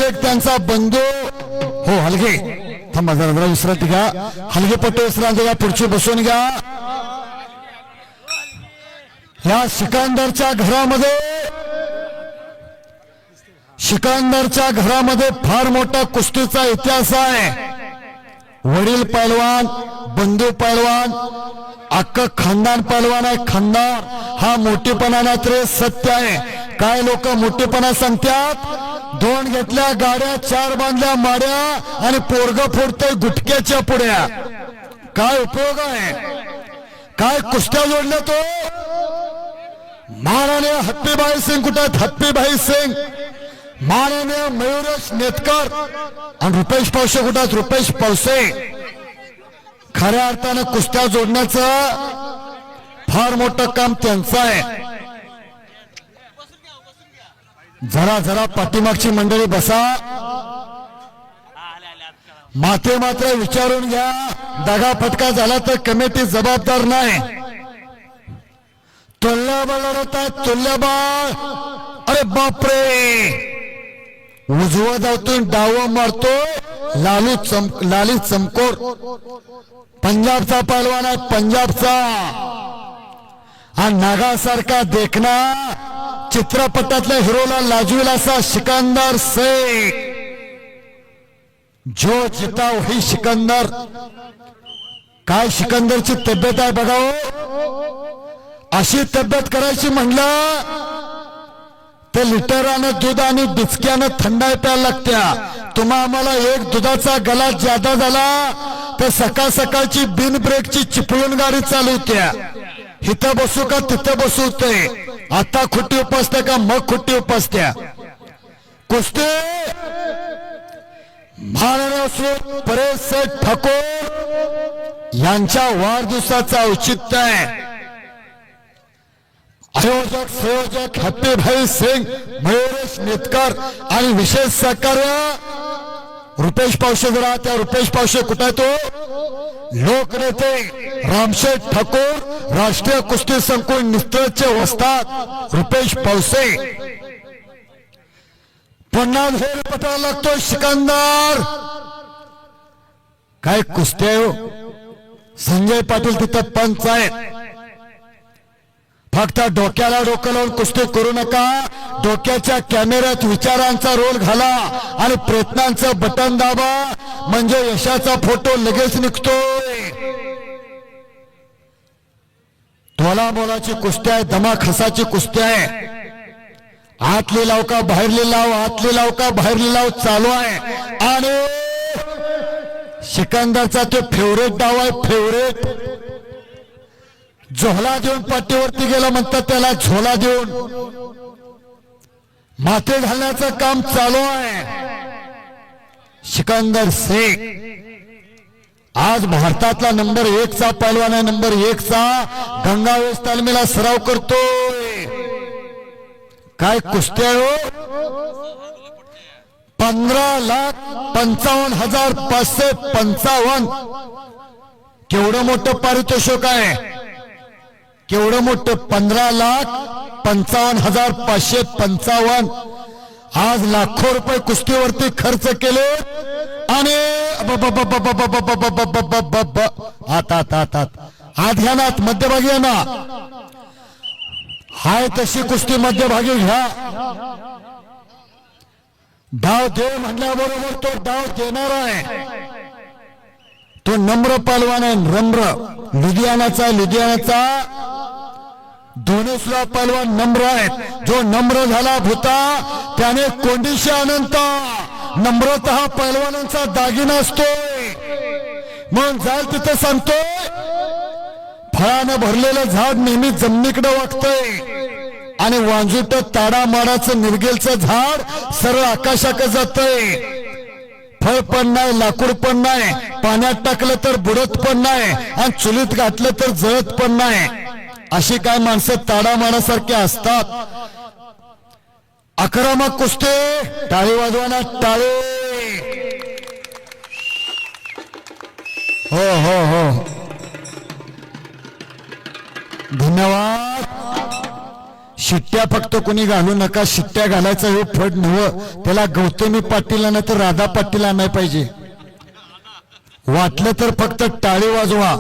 शेख त्यांचा बंधू हो हलगे थांबा जरा विश्रांती घ्या हलगे पट्टे विश्रांती घ्या पुढची बसून घ्या या सिकंदरच्या घरामध्ये फार मोठा कुस्तीचा इतिहास आहे वडील पैलवान बंधू पैलवान अख्खं खानदान पैलवान आहे खानदान हा मोठेपणा तरी सत्य आहे काय लोक मोठेपणा सांगतात दोन घेतल्या गाड्या चार बांधल्या माड्या आणि पोरग फोडतोय गुटक्याच्या पुड्या काय उपयोग आहे काय कुस्त्या जोडल्या तो माननीय हत्तीभाई सिंग कुठे हत्तीभाई सिंग माननीय मयुरेश नेतकर आणि रुपेश पावसे कुठे रुपेश पावसे खऱ्या अर्थाने कुस्त्या जोडण्याचं फार मोठं काम त्यांचं आहे जरा जरा पाठीमागची मंडळी बसा माते मात्र विचारून घ्या दगा फटका झाला तर कमिटी जबाबदार नाही तुल्यबळ लढत आहे तुल्यबळ अरे बापरे उजवा धावतून डाव मारतो लाली चमकोर पंजाबचा पहलवान आहे पंजाबचा हा नागासारखा देखना चित्रपटातल्या हिरोला लाजविला असा सिकंदर शेख जो जिता वही सिकंदर काय सिकंदरची तब्येत आहे बघाओ अशी तब्येत करायची म्हणलं तर लिटरानं दूध आणि डिचक्यानं थंडाई प्यायला लागत्या तुम्हा आम्हाला एक दुधाचा गला ज्यादा झाला तर सकाळ सकाळची बिन ब्रेकची चिपळूण गाडी चालवत्या इथं बसू का तिथं बसू ते आता खुट्टी उपसते का मग खुट्टी उपसत्या कुस्ती महाराष्ट्र परेश ठाकूर यांच्या वाढदिवसाचा औचित्य आहे आयोजक संयोजक हत्तीभाई सिंग मयुरेश नेतकर आणि विशेष सहकार्य रुपेश पावशे जरा त्या रुपेश पावशे कुठे तो लोकनेते रामशेठ ठाकूर राष्ट्रीय कुस्ती संकुल निस्त्रचे वस्ताद रुपेश पावसे 50,000 पटायला लागतो सिकंदर काय कुस्ती आहे संजय पाटील तिथं पंच आहेत फक्त डोक्याला डोकं लावून कुस्ती करू नका डोक्याच्या कॅमेऱ्यात विचारांचा रोल घाला आणि प्रयत्नांचं बटन दाबा म्हणजे यशाचा फोटो लगेच निघतोय तोला मोलाची कुस्ती आहे दमा खसाची कुस्ती आहे आतली लाव का बाहेरली लाव आतली लाव का बाहेरली लाव चालू आहे आणि सिकंदरचा तो फेवरेट डाव आहे फेवरेट झोला देऊन पाठीवरती गेला म्हणतात त्याला झोला देऊन माथे घालण्याचं काम चालू आहे सिकंदर शेख आज भारतातला नंबर 1 चा पैलवान आहे नंबर 1 चा गंगावेश तालमीला सराव करतोय काय कुस्ती आहे 15,55,555 केवढं मोठं पारितोषिक आहे केवढं मोठं 15,55,555 आज लाखो रुपये कुस्तीवरती खर्च केले आणि हात घ्या ना मध्यभागी आहे ना हाय तशी कुस्ती मध्यभागी घ्या डाव दे म्हणल्याबरोबर तो डाव देणार आहे तो नम्र पहलवान आहे नम्र लुधियानाचा दोन्ही सुद्धा पहलवान नम्र आहेत जो नम्र झाला भूता त्याने कोंडीशी अनंत नम्रता हा पहलवानांचा दागिना असतोय म्हणून जाल तिथे सांगतोय फळानं भरलेलं झाड नेहमी जमिनीकडे वागतंय आणि वांजुट ताडा माडाचं निर्गेलचं झाड सरळ आकाशाकडे जातंय फळ पण नाही लाकूड पण नाही पाण्यात टाकलं तर बुडत पण नाही आणि चुलीत घातलं तर जळत पण नाही अशी काय माणसं ताडा माडासारखे असतात आक्रमक कुस्ती टाळी वाजवाना टाळी हो हो हो धन्यवाद शिट्ट्या फक्त कोणी घालू नका, शिट्ट्या घालायचा हे फड नव, त्याला गौतमी पाटील नाही तर राधा पाटील आणाय पाहिजे. वाटलं तर फक्त टाळी वाजवा.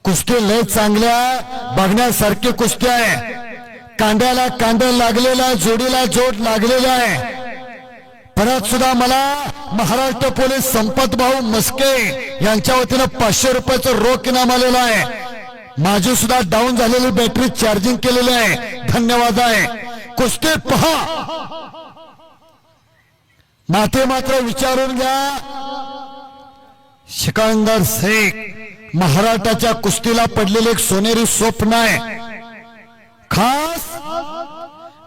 कुस्ती लय चांगल्या बघण्यासारखी कुस्ती आहे. कांड्याला कांड्या लागलेला, जोडीला जोड लागलेला आहे. परत सुद्धा मला महाराष्ट्र पोलीस संपत भाऊ मस्के यांच्या वतीनं 500 रुपयाचं रोख इनाम आलेलं आहे. माझी सुद्धा डाऊन झालेली बॅटरी चार्जिंग केलेली आहे. धन्यवाद आहे. कुस्ती पहा. माते मात्र विचारून घ्या. सिकंदर शेख महाराष्ट्राच्या कुस्तीला पडलेले एक सोनेरी स्वप्न आहे. खास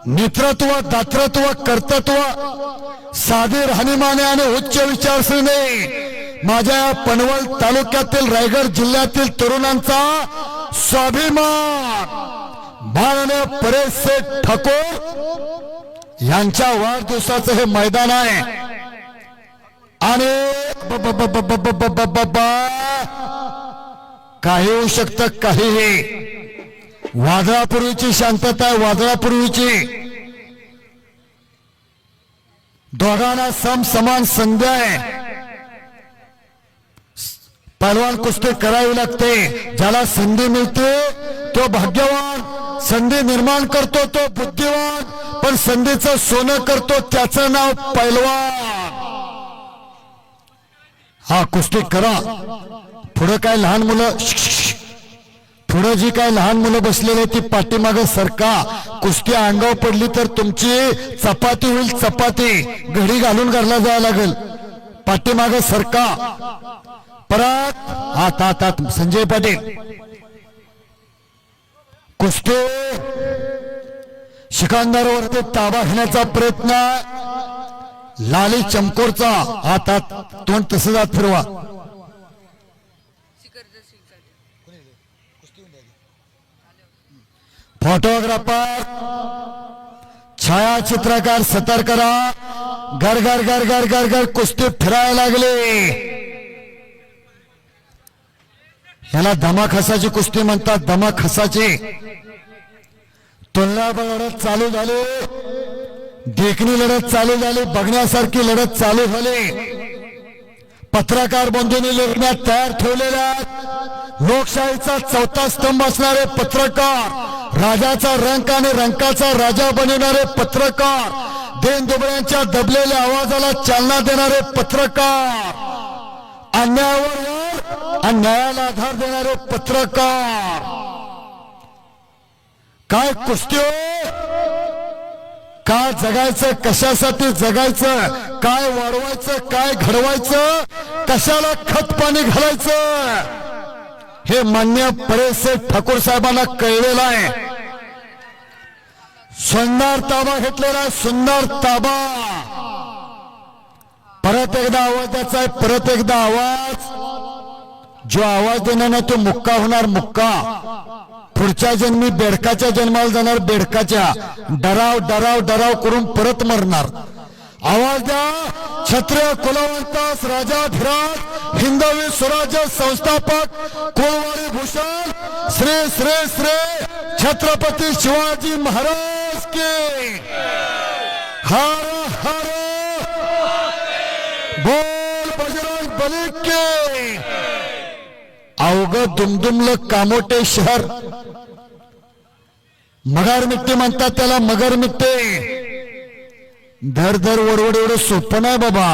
नेतृत्व, दातृत्व, कर्तृत्व, साधी राहणीमाने आणि उच्च विचारसरणी माझ्या पनवल तालुक्यातील रायगड जिल्ह्यातील तरुणांचा स्वाभिमान माननीय परेश शेठ ठाकूर यांच्या वाढदिवसाचं हे मैदान आहे. आणि काही होऊ शकतं, काहीही. वादळापूर्वीची शांतता आहे, वादळापूर्वीची. दोघांना समान संधी आहे. पहलवान कुस्ती करावी लागते. ज्याला संधी मिळते तो भाग्यवान. संधी निर्माण करतो तो बुद्धिवान. पण संधीचं सोनं करतो त्याचं नाव पहलवान. हा कुस्ती करा. पुढे काय लहान मुलं, पुढे जी काय लहान मुलं बसलेली ती पाठीमागे सरका. कुस्ती अंगावर पडली तर तुमची चपाती होईल, चपाती. घडी घालून घरला जायला लागेल. पाठीमागे सरका. परत हात हात हात. संजय पाटील कुस्ती सिकंदरवरती ताबा घेण्याचा प्रयत्न. लाली चमकोरचा हात हात तोंड तसं जात फिरवा. फोटोग्राफर, छायाचित्रकार सतर्क रहा. घर घर घर घर घर घर कुस्ती फिरायला लागले. याला दमाखसाची कुस्ती म्हणतात. दमाखसाची तुलनाबळ लढत चालू झाली. देखणी लढत चालू झाली. बघण्यासारखी लढत चालू झाली. पत्रकार बंधूंनी लेखण्यात तयार ठेवलेल्या लोकशाहीचा चौथा स्तंभ असणारे पत्रकार, राजाचा रंक आणि रंकाचा राजा बनवणारे पत्रकार, देनदुबळ्यांच्या दबलेल्या आवाजाला चालना देणारे पत्रकार, अन्यायावर अन्यायाला आधार देणारे पत्रकार. काय कुस्ती हो. काय जगायचं, कशासाठी जगायचं, काय वाढवायचं, काय घडवायचं, कशाला खत पाणी घालायचं, हे मान्य परेश शेठ ठाकूर साहेबांना कळलेलं आहे. सुंदर ताबा घेतलेला, सुंदर ताबा. परत एकदा आवाज द्यायचा आहे. परत एकदा आवाज. जो आवाज देणार ना तो मुक्का होणार. मुक्का. पुढच्या जन्मी बेडकाच्या जन्माला जाणार. बेडकाच्या. डराव डराव डराव करून परत मरणार. आवाज द्या. क्षत्रिय कुलवंतास राजाधिराज हिंदवी स्वराज्य संस्थापक कुळवाडी भूषण श्री श्री श्री छत्रपती शिवाजी महाराज के हर हर बोल बजरंग बली के. अवघड दुमदुमलं कामोटे शहर. मगर मिट्टी म्हणतात त्याला. मगर मिट्टी. धर धर वडवड एवढं सोपं नाही बाबा.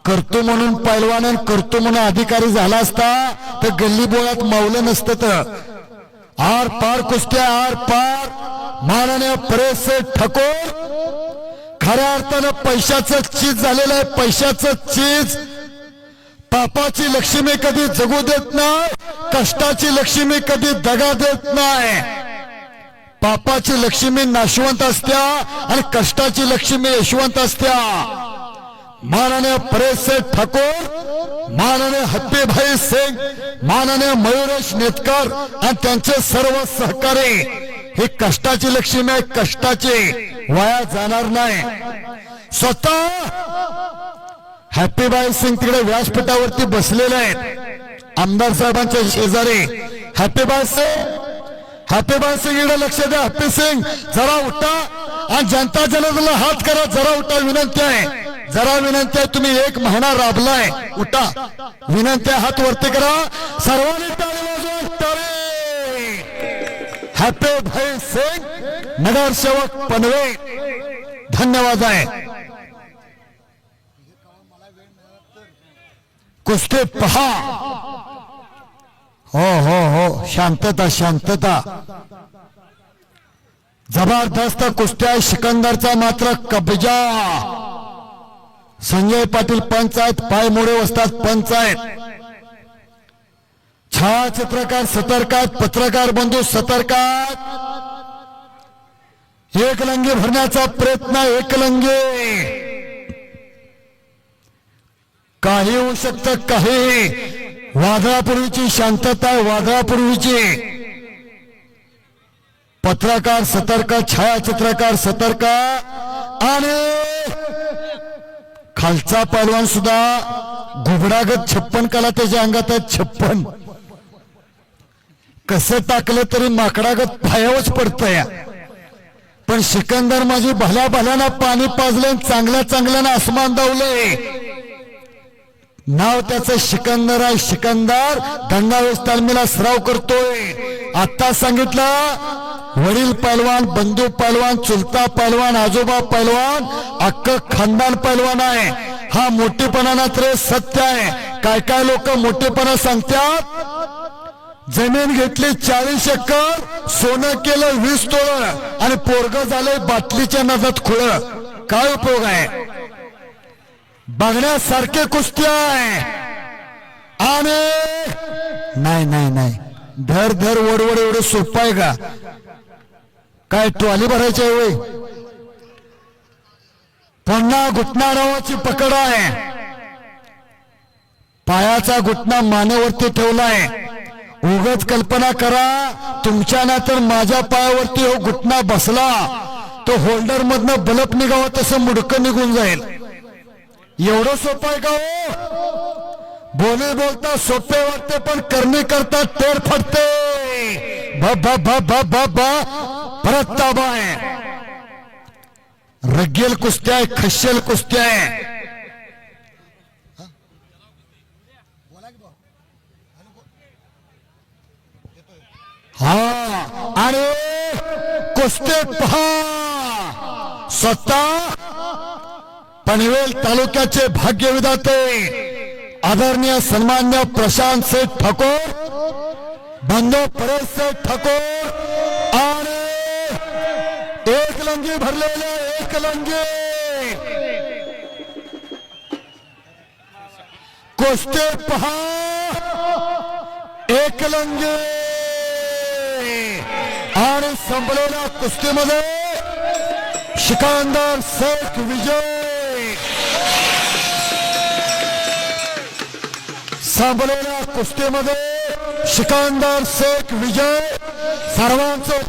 करतो म्हणून पैलवान, करतो म्हणून अधिकारी झाला असता तर गल्ली बोळात मावलं नसतं. तर आर पार कुस्त्या, आर पार. माननीय परेश शेठ ठाकूर खऱ्या अर्थानं पैशाचं चीज झालेलं आहे. पैशाचं चीज. पापाची लक्ष्मी कधी जगू देत नाही. कष्टाची लक्ष्मी कधी दगा देत नाही. पापाची लक्ष्मी नाशवंत असत्या आणि कष्टाची लक्ष्मी यशवंत असत्या. माननीय परेश शेठ ठाकूर, माननीय हत्तीभाई सिंग, माननीय मयुरेश नेतकर आणि त्यांचे सर्व सहकारी. ही कष्टाची लक्ष्मी आहे. कष्टाची वाया जाणार नाही. स्वतः हॅप्पीबाई सिंग तिकडे व्यासपीठावरती बसलेले आहेत. आमदार साहेबांच्या शेजारी हॅप्पीबाई सिंग हॅपी सिंग इकडे लक्ष द्या. हॅपी सिंग जरा उठा आणि जनता जनार्दनला हात करा. जरा उठा, विनंती आहे, जरा विनंती आहे. तुम्ही 1 महिना राबलाय, उठा, विनंती आहे, हात वरती करा. सर्वांनी टाळी वाजवा, टाळी. हॅपी भाई सिंग नगरसेवक पनवेल, धन्यवाद आहे. कुस्ती पहा. हो हो हो, शांतता शांतता. जबरदस्त कुस्त्या. सिकंदरचा मात्र कब्जा. संजय पाटील पंच आहेत, पायमोडे वस्ताद पंच आहेत. छायाचित्रकार सतर्क आहेत, पत्रकार बंधू सतर्क आहेत. एकलंगी भरण्याचा प्रयत्न, एकलंगी. काही होऊ शकतं, काही. वादळापूर्वीची शांतता आहे, वादळापूर्वीची. पत्रकार सतर्क, छायाचित्रकार सतर्क. आणि खालचा पहलवान सुद्धा घुबडागत 56 कला त्याच्या अंगात आहेत. 56 कसं टाकलं तरी माकडागत पायावच पडतंय. पण सिकंदर माझी भल्या भल्यानं पाणी पाजले, चांगल्या चांगल्यानं आसमान दावलंय. नाव त्याचं सिकंदर आहे. सिकंदर गंगावेश तालमीला सराव करतोय. आता सांगितलं, वडील पहलवान, बंधू पहलवान, चुलता पहलवान, आजोबा पहलवान, अख्खं खानदान पहलवान आहे. हा मोठेपणाना तर सत्य आहे. काय काय लोक मोठेपणा सांगतात. जमीन घेतली 40 एकर, सोनं केलं 20 तोळं आणि पोरग झालंय बाटलीच्या नजात खुळं. काय उपयोग आहे. बघण्यासारखे कुस्ती आहे. आणि नाही नाही नाही, धर धर वडवड एवढं सोपं आहे का. काय ट्रॉली भरायची आहे वय. पुन्हा घुटना नावाची पकड आहे. पायाचा घुटना मानेवरती ठेवलाय. उगाच कल्पना करा, तुमच्या ना तर माझ्या पायावरती हो घुटना बसला, तो होल्डर मधनं बल्ब निघावा तसं मुडकं निघून जाईल. एवढं सोपं आहे का हो. बोले बोलता सोपे वाटते, पण करणे करता तेर फटते. परत ताबा आहे. रगेल कुस्त्या आहे, खश्यल कुस्त्या आहे. हा, आणि कुस्ते पहा. स्वतः पनवेल तालुक्याचे भाग्यविधाते आदरणीय सन्मान्य प्रशांत सेठ ठाकूर, बंधू परेश सेठ ठाकूर. आणि एकलंगी भरलेले, एकलंगी कुस्ते पहा. एकलंगी. आणि संपलेल्या कुस्तीमध्ये सिकंदर शेख विजय. संपलेल्या कुस्तीमध्ये सिकंदर शेख विजय. सर्वांचं